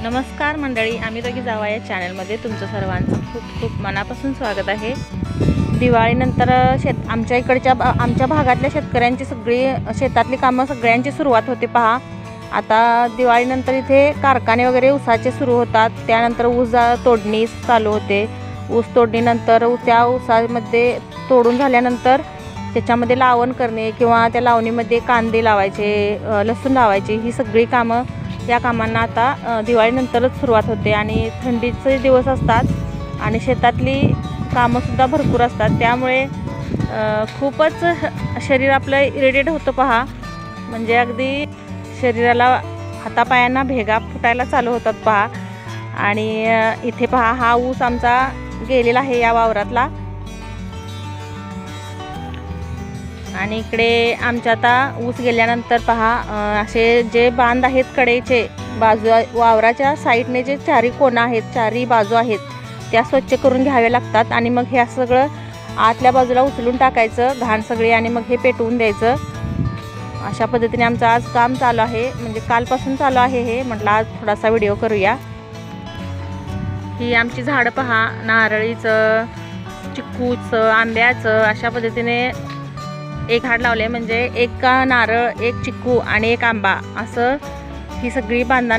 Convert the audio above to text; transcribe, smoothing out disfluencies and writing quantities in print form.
नमस्कार मंडळी, आम्ही दोघी जावा या चॅनलमध्ये तुमचं सर्वांचं खूप खूप मनापासून स्वागत आहे। दिवाळीनंतर आमच्या भागातल्या शेतकऱ्यांची सगळी शेतातली कामं सगळ्यांची सुरुवात होते पहा। आता दिवाळीनंतर इथे कारखाने वगैरे ऊसाचे सुरू होतात, त्यानंतर ऊस तोडणी चालू होते। ऊस तोडणीनंतर त्या ऊसामध्ये तोडून झाल्यानंतर त्याच्यामध्ये लावण करणे किंवा त्या लावणीमध्ये कांदे लावायचे, लसूण लावायचे, ही सगळी कामं या कामांना आता दिवाळीनंतरच सुरुवात होते। आणि थंडीचे दिवस असतात आणि शेतातली कामंसुद्धा भरपूर असतात, त्यामुळे खूपच शरीर आपलं इरिटेट होतं पहा। म्हणजे अगदी शरीराला हातापायांना भेगा फुटायला चालू होतात पहा। आणि इथे पहा, हा ऊस आमचा गेलेला आहे या वावरातला। आणि इकडे आमच्या आता ऊस गेल्यानंतर पहा, असे जे बांध आहेत कडेचे बाजू वावराच्या साईडने जे चारी कोणा आहेत, चारी बाजू आहेत, त्या स्वच्छ करून घ्यावे लागतात। आणि मग हे सगळं आतल्या बाजूला उचलून टाकायचं घाण सगळी, आणि मग हे पेटवून द्यायचं। अशा पद्धतीने आमचं आज काम चालू आहे, म्हणजे कालपासून चालू आहे हे। म्हटलं आज थोडासा व्हिडिओ करूया। ही आमची झाडं पहा, नारळीचं, चिक्कूचं, आंब्याचं, अशा पद्धतीने एक झाड लावले, म्हणजे एक नारळ, एक चिक्कू आणि एक आंबा, असं ही सगळी बांधण